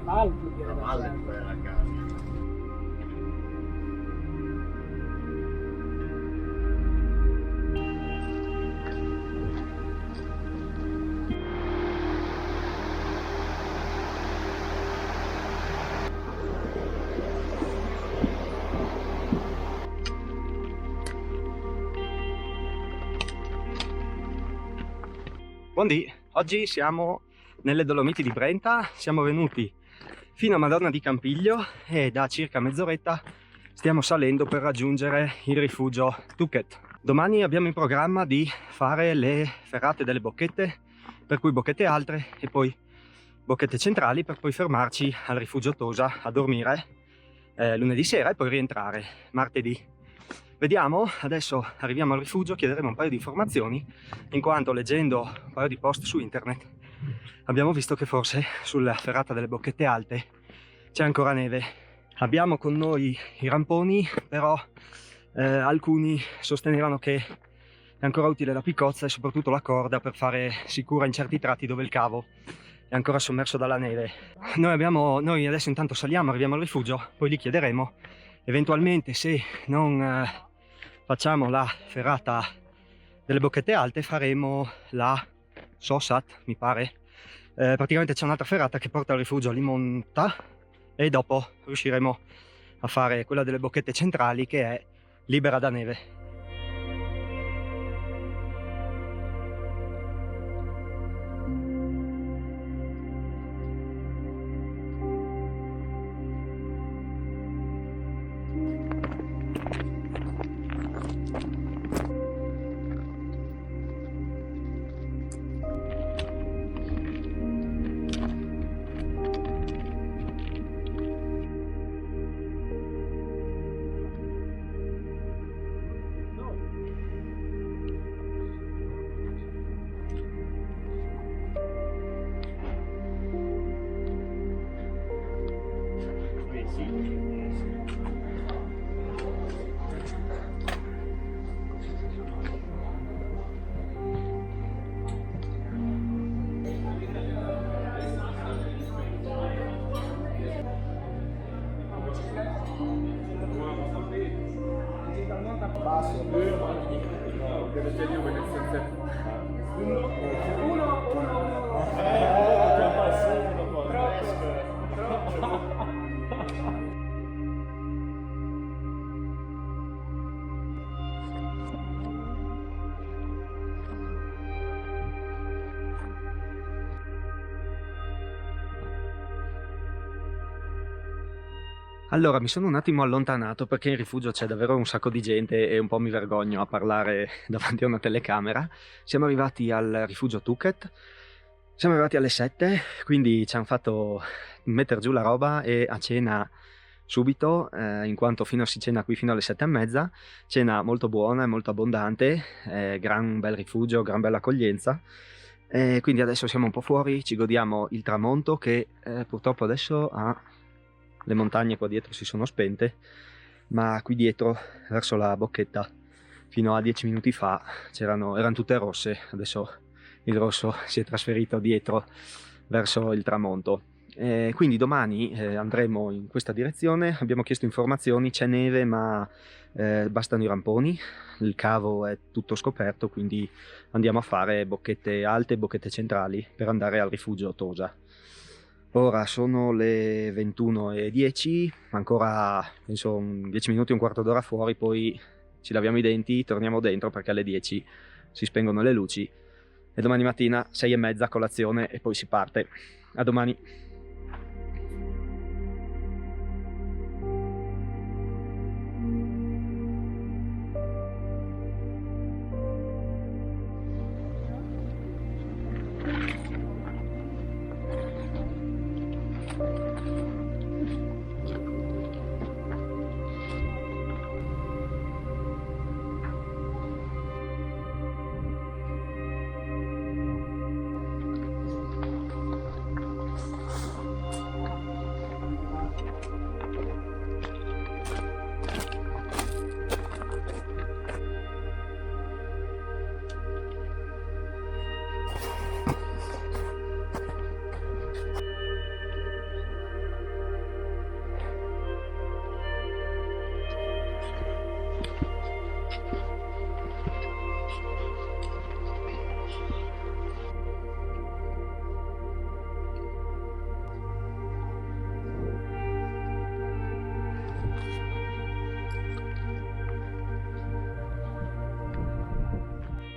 La valle dove è la casa. Buondì, oggi siamo nelle Dolomiti di Brenta, siamo venuti fino a Madonna di Campiglio e da circa mezz'oretta stiamo salendo per raggiungere il rifugio Tuket. Domani abbiamo in programma di fare le ferrate delle bocchette, per cui bocchette alte e poi bocchette centrali, per poi fermarci al rifugio Tosa a dormire lunedì sera e poi rientrare martedì. Vediamo, adesso arriviamo al rifugio, chiederemo un paio di informazioni, in quanto leggendo un paio di post su internet abbiamo visto che forse sulla ferrata delle bocchette alte c'è ancora neve. Abbiamo con noi i ramponi, però alcuni sostenevano che è ancora utile la piccozza e soprattutto la corda per fare sicura in certi tratti dove il cavo è ancora sommerso dalla neve. Noi adesso intanto saliamo, arriviamo al rifugio, poi li chiederemo. Eventualmente, se non facciamo la ferrata delle bocchette alte, faremo la Sosat, mi pare. Praticamente c'è un'altra ferrata che porta al rifugio Limonta e dopo riusciremo a fare quella delle bocchette centrali, che è libera da neve. Allora, mi sono un attimo allontanato perché in rifugio c'è davvero un sacco di gente e un po' mi vergogno a parlare davanti a una telecamera. Siamo arrivati al rifugio Tuket, siamo arrivati alle 7, quindi ci hanno fatto mettere giù la roba e a cena subito, in quanto si cena qui fino alle 7:30, cena molto buona e molto abbondante, gran bel rifugio, gran bella accoglienza. Quindi adesso siamo un po' fuori, ci godiamo il tramonto che purtroppo adesso le montagne qua dietro si sono spente, ma qui dietro verso la bocchetta fino a 10 minuti fa erano tutte rosse. Adesso il rosso si è trasferito dietro verso il tramonto. Quindi domani andremo in questa direzione. Abbiamo chiesto informazioni, c'è neve ma bastano i ramponi, il cavo è tutto scoperto, quindi andiamo a fare bocchette alte e bocchette centrali per andare al rifugio Tosa. Ora sono le 21:10, ancora penso 10 minuti, un quarto d'ora fuori, poi ci laviamo i denti, torniamo dentro perché alle 10 si spengono le luci e domani mattina 6:30 colazione e poi si parte. A domani.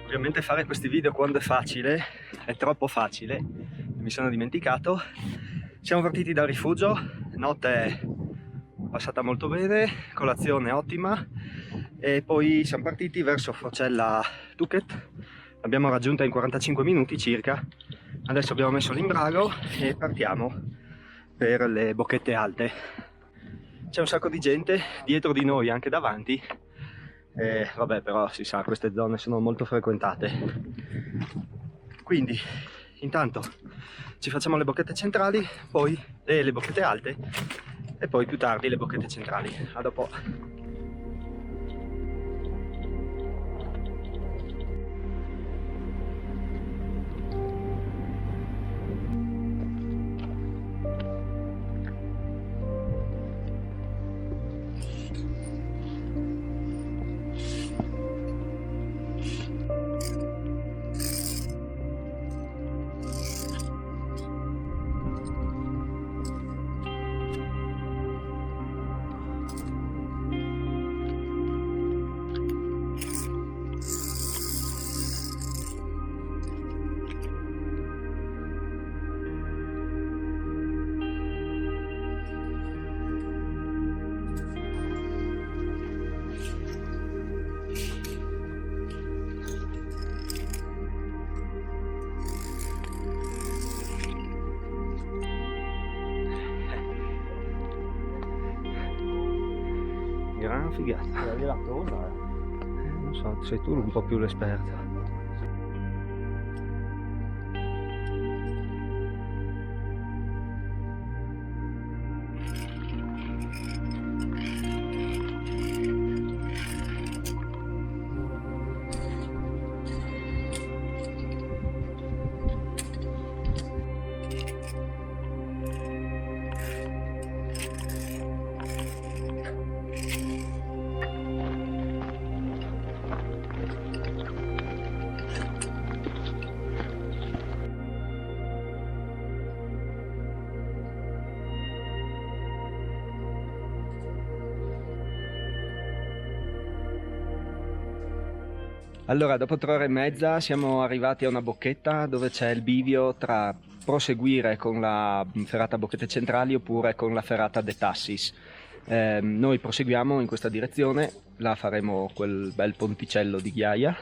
Ovviamente fare questi video quando è facile, è troppo facile, mi sono dimenticato. Siamo partiti dal rifugio, notte passata molto bene, colazione ottima, e poi siamo partiti verso Forcella Tuket. L'abbiamo raggiunta in 45 minuti circa. Adesso abbiamo messo l'imbrago e partiamo per le Bocchette Alte. C'è un sacco di gente dietro di noi, anche davanti. Vabbè, però si sa, queste zone sono molto frequentate. Quindi intanto ci facciamo le Bocchette Centrali, poi le Bocchette Alte e poi più tardi le Bocchette Centrali. A dopo. Gran figata. Non so, sei tu un po' più l'esperto. Allora, dopo 3 ore e mezza siamo arrivati a una bocchetta dove c'è il bivio tra proseguire con la ferrata Bocchette Centrali oppure con la ferrata De Tassis. Noi proseguiamo in questa direzione, là faremo quel bel ponticello di ghiaia.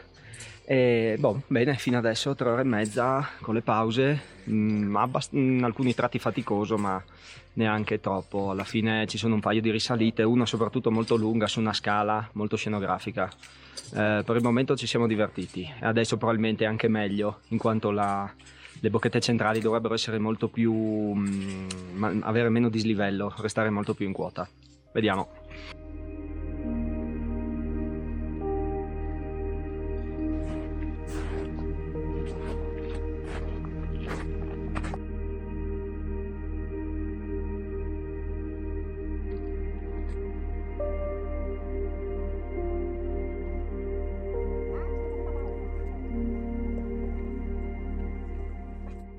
E bene, fino adesso 3 ore e mezza con le pause, in alcuni tratti faticoso, ma neanche troppo. Alla fine ci sono un paio di risalite, una soprattutto molto lunga su una scala molto scenografica. Per il momento ci siamo divertiti e adesso probabilmente anche meglio, in quanto le Bocchette Centrali dovrebbero essere molto più avere meno dislivello, restare molto più in quota. Vediamo.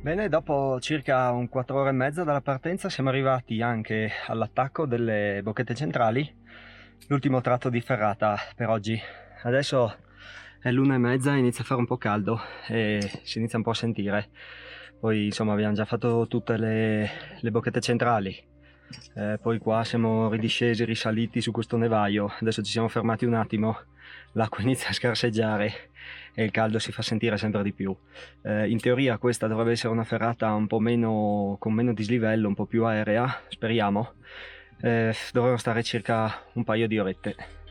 Bene, dopo circa un 4 ore e mezza dalla partenza siamo arrivati anche all'attacco delle Bocchette Centrali, l'ultimo tratto di ferrata per oggi. Adesso è l'1:30, inizia a fare un po' caldo e si inizia un po' a sentire. Poi insomma abbiamo già fatto tutte le Bocchette Centrali, poi qua siamo ridiscesi, risaliti su questo nevaio, adesso ci siamo fermati un attimo, l'acqua inizia a scarseggiare e il caldo si fa sentire sempre di più. In teoria questa dovrebbe essere una ferrata un po' meno, con meno dislivello, un po' più aerea, speriamo. Dovremo stare circa un paio di orette.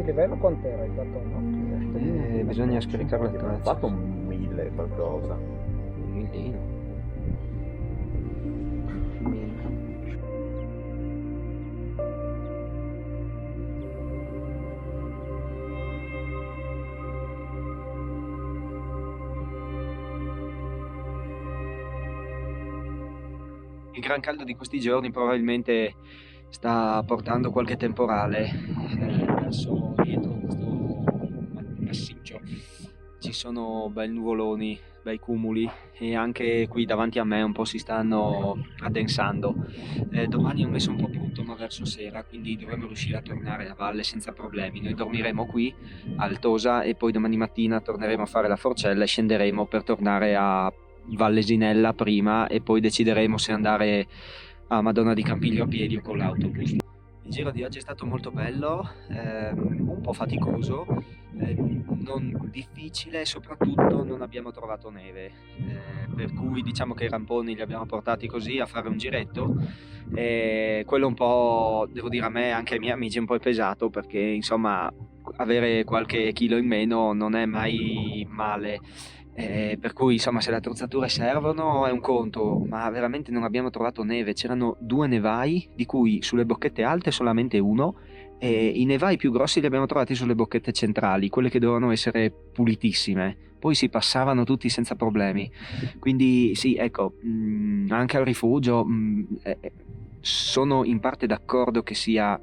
livello quant'era il batonno? Bisogna scaricare Ho l'attrezzo. fatto un 1000 qualcosa. Un millino. Il gran caldo di questi giorni probabilmente sta portando qualche temporale verso dietro questo massiccio. Ci sono bei nuvoloni, bei cumuli e anche qui davanti a me un po' si stanno addensando. Domani ho messo un po' punto ma verso sera, quindi dovremo riuscire a tornare a valle senza problemi. Noi dormiremo qui al Tosa e poi domani mattina torneremo a fare la forcella e scenderemo per tornare a Vallesinella prima e poi decideremo se andare a Madonna di Campiglio a piedi o con l'autobus. Il giro di oggi è stato molto bello, un po' faticoso, non difficile e soprattutto non abbiamo trovato neve, per cui diciamo che i ramponi li abbiamo portati così a fare un giretto e quello un po', devo dire a me, anche ai miei amici un po' è pesato perché insomma avere qualche chilo in meno non è mai male. Per cui insomma se le attrezzature servono è un conto, ma veramente non abbiamo trovato neve. C'erano 2 nevai, di cui sulle bocchette alte solamente uno, e i nevai più grossi li abbiamo trovati sulle bocchette centrali, quelle che dovevano essere pulitissime. Poi si passavano tutti senza problemi. Quindi sì, ecco, anche al rifugio sono in parte d'accordo che sia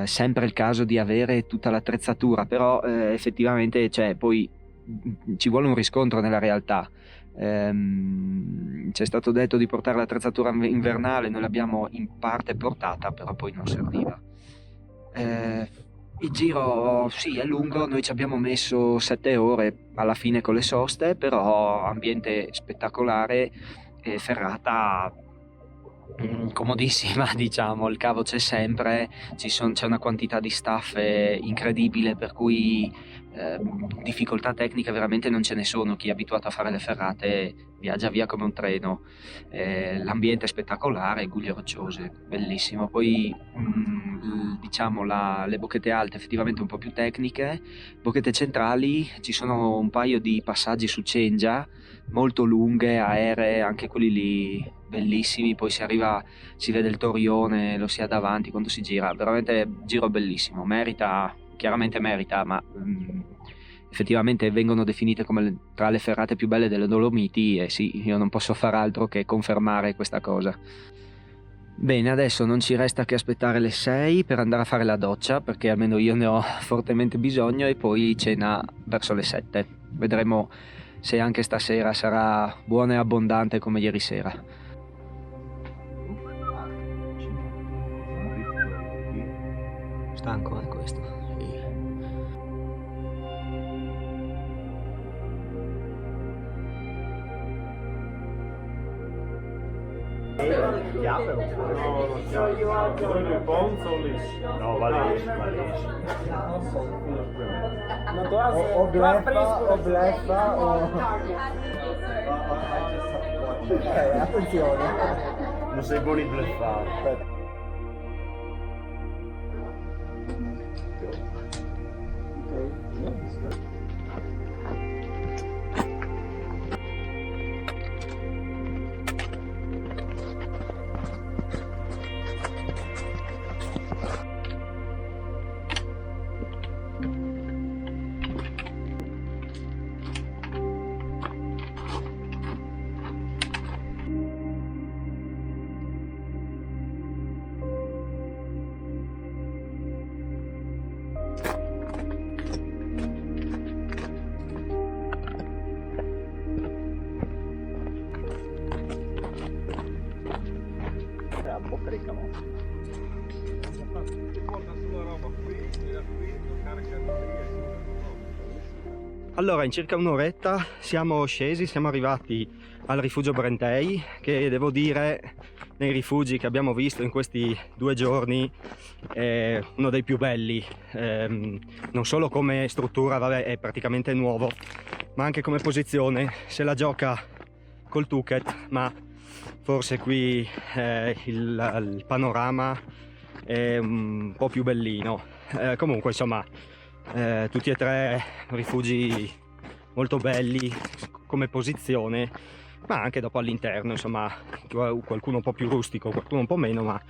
sempre il caso di avere tutta l'attrezzatura, però effettivamente poi ci vuole un riscontro nella realtà. C'è stato detto di portare l'attrezzatura invernale, noi l'abbiamo in parte portata, però poi non serviva. Il giro sì è lungo, noi ci abbiamo messo 7 ore alla fine con le soste, però ambiente spettacolare, ferrata comodissima, diciamo, il cavo c'è sempre, c'è una quantità di staff incredibile, per cui difficoltà tecniche veramente non ce ne sono. Chi è abituato a fare le ferrate viaggia via come un treno. L'ambiente è spettacolare, guglie rocciose, bellissimo. Poi diciamo le bocchette alte effettivamente un po' più tecniche, bocchette centrali ci sono un paio di passaggi su Cengia molto lunghe, aeree, anche quelli lì bellissimi. Poi si vede il Torione, lo si ha davanti quando si gira, veramente giro bellissimo, chiaramente merita, ma effettivamente vengono definite come tra le ferrate più belle delle Dolomiti e sì, io non posso far altro che confermare questa cosa. Bene, adesso non ci resta che aspettare le 6 per andare a fare la doccia, perché almeno io ne ho fortemente bisogno, e poi cena verso le 7. Vedremo se anche stasera sarà buona e abbondante come ieri sera. Stanco, questo. No, va liscio. O bleffa o... attenzione. Non sei buoni bleffare. Bocca dei camosci. Allora, in circa un'oretta siamo scesi, siamo arrivati al rifugio Brentei, che devo dire nei rifugi che abbiamo visto in questi 2 giorni è uno dei più belli, non solo come struttura, vabbè, è praticamente nuovo, ma anche come posizione. Se la gioca col Touquet, ma forse qui il panorama è un po' più bellino. Comunque insomma tutti e tre rifugi molto belli come posizione, ma anche dopo all'interno, insomma, qualcuno un po' più rustico, qualcuno un po' meno, ma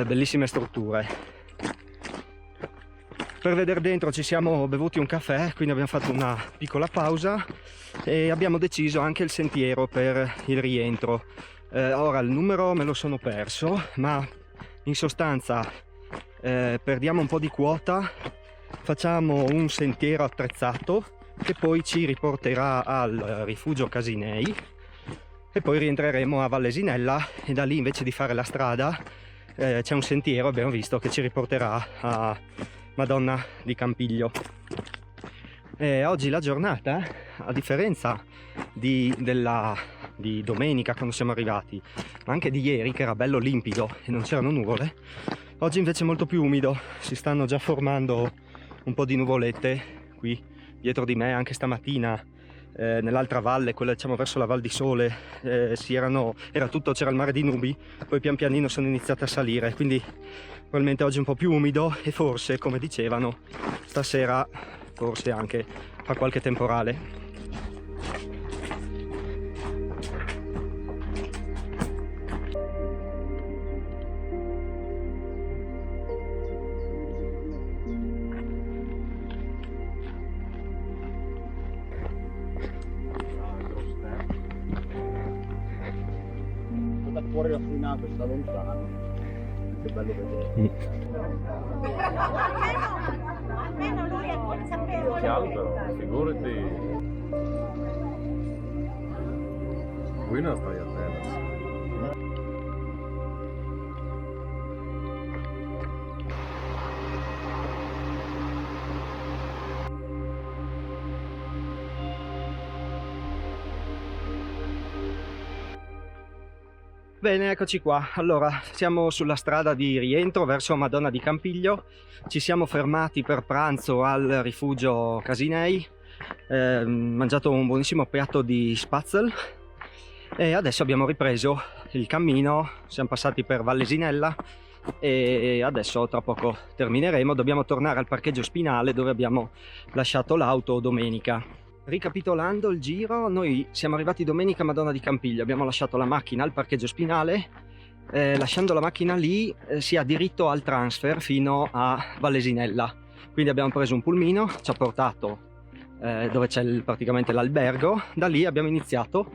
bellissime strutture. Per vedere dentro ci siamo bevuti un caffè, quindi abbiamo fatto una piccola pausa e abbiamo deciso anche il sentiero per il rientro. Ora il numero me lo sono perso, ma in sostanza perdiamo un po' di quota, facciamo un sentiero attrezzato che poi ci riporterà al rifugio Casinei e poi rientreremo a Vallesinella, e da lì invece di fare la strada c'è un sentiero, abbiamo visto, che ci riporterà a Madonna di Campiglio. Oggi la giornata, a differenza di domenica quando siamo arrivati, ma anche di ieri che era bello limpido e non c'erano nuvole, oggi invece è molto più umido, si stanno già formando un po' di nuvolette qui dietro di me. Anche stamattina nell'altra valle, quella diciamo verso la Val di Sole, era tutto, c'era il mare di nubi, poi pian pianino sono iniziate a salire, quindi probabilmente oggi è un po' più umido e forse, come dicevano, stasera forse anche fa qualche temporale. Da fuori la finale sta lontano. Che bello vedere. Almeno lui è consapevole. Che altro, figurati. Qui non stai a terra. Bene, eccoci qua. Allora, siamo sulla strada di rientro verso Madonna di Campiglio. Ci siamo fermati per pranzo al rifugio Casinei, mangiato un buonissimo piatto di spatzel e adesso abbiamo ripreso il cammino. Siamo passati per Vallesinella e adesso tra poco termineremo. Dobbiamo tornare al parcheggio Spinale dove abbiamo lasciato l'auto domenica. Ricapitolando il giro, noi siamo arrivati domenica a Madonna di Campiglio, abbiamo lasciato la macchina al parcheggio Spinale, lasciando la macchina lì si ha diritto al transfer fino a Vallesinella, quindi abbiamo preso un pulmino, ci ha portato dove c'è praticamente l'albergo. Da lì abbiamo iniziato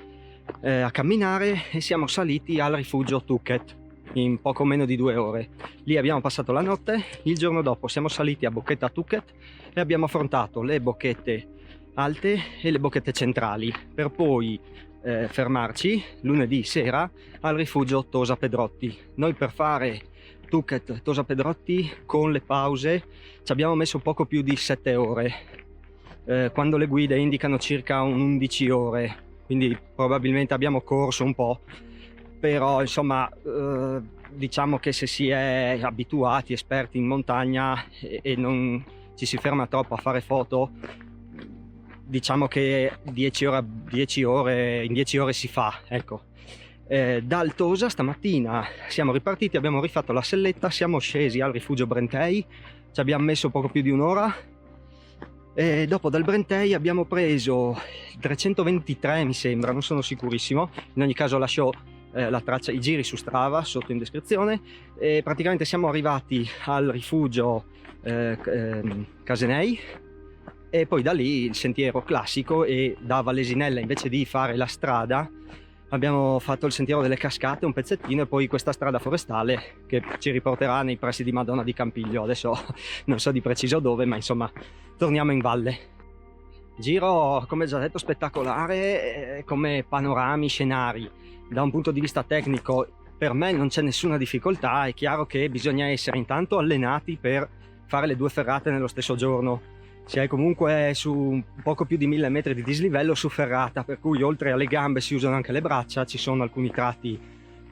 a camminare e siamo saliti al rifugio Tuket in poco meno di 2 ore. Lì abbiamo passato la notte. Il giorno dopo siamo saliti a Bocchetta Tuket e abbiamo affrontato le bocchette alte e le bocchette centrali per poi fermarci lunedì sera al rifugio Tosa Pedrotti. Noi per fare Tuket Tosa Pedrotti con le pause ci abbiamo messo poco più di 7 ore, quando le guide indicano circa 11 ore, quindi probabilmente abbiamo corso un po', però insomma diciamo che se si è abituati, esperti in montagna e non ci si ferma troppo a fare foto, diciamo che 10 ore in 10 ore si fa, ecco. Dal Tosa stamattina siamo ripartiti, abbiamo rifatto la selletta, siamo scesi al rifugio Brentei, ci abbiamo messo poco più di un'ora e dopo dal Brentei abbiamo preso 323 mi sembra, non sono sicurissimo, in ogni caso lascio la traccia, i giri su Strava sotto in descrizione, e praticamente siamo arrivati al rifugio Casinei e poi da lì il sentiero classico, e da Vallesinella invece di fare la strada abbiamo fatto il sentiero delle cascate un pezzettino e poi questa strada forestale che ci riporterà nei pressi di Madonna di Campiglio. Adesso non so di preciso dove, ma insomma torniamo in valle. Giro, come già detto, spettacolare come panorami, scenari. Da un punto di vista tecnico per me non c'è nessuna difficoltà. È chiaro che bisogna essere intanto allenati per fare le 2 ferrate nello stesso giorno. Si è comunque su poco più di 1000 metri di dislivello su ferrata, per cui oltre alle gambe si usano anche le braccia. Ci sono alcuni tratti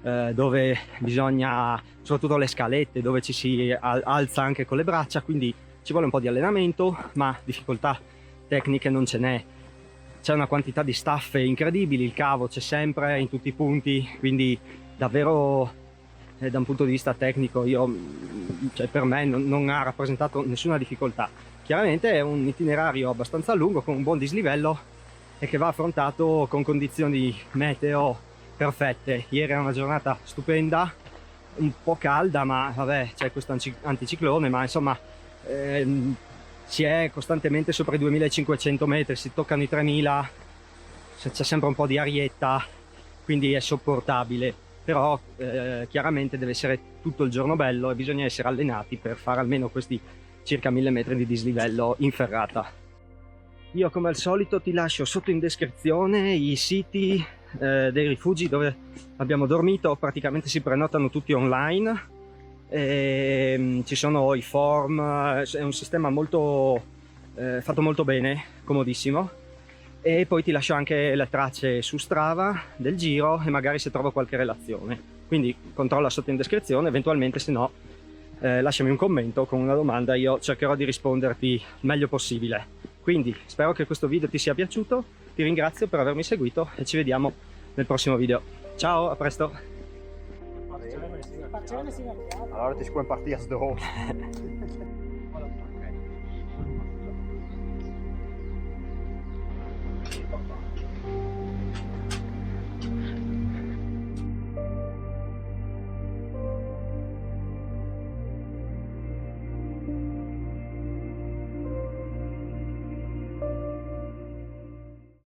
dove bisogna, soprattutto le scalette, dove ci si alza anche con le braccia, quindi ci vuole un po' di allenamento, ma difficoltà tecniche non ce n'è. C'è una quantità di staffe incredibili, il cavo c'è sempre in tutti i punti, quindi davvero da un punto di vista tecnico cioè per me non ha rappresentato nessuna difficoltà. Chiaramente è un itinerario abbastanza lungo con un buon dislivello e che va affrontato con condizioni meteo perfette. Ieri era una giornata stupenda, un po' calda, ma vabbè, c'è questo anticiclone, ma insomma si è costantemente sopra i 2500 metri, si toccano i 3000, c'è sempre un po' di arietta, quindi è sopportabile, però chiaramente deve essere tutto il giorno bello e bisogna essere allenati per fare almeno questi circa 1000 metri di dislivello in ferrata. Io come al solito ti lascio sotto in descrizione i siti dei rifugi dove abbiamo dormito. Praticamente si prenotano tutti online, ci sono i form, è un sistema molto fatto molto bene, comodissimo, e poi ti lascio anche le tracce su Strava del giro e magari se trovo qualche relazione, quindi controlla sotto in descrizione, eventualmente se no lasciami un commento con una domanda, io cercherò di risponderti il meglio possibile. Quindi spero che questo video ti sia piaciuto, ti ringrazio per avermi seguito e ci vediamo nel prossimo video. Ciao, a presto! Allora ti scuem partia sto.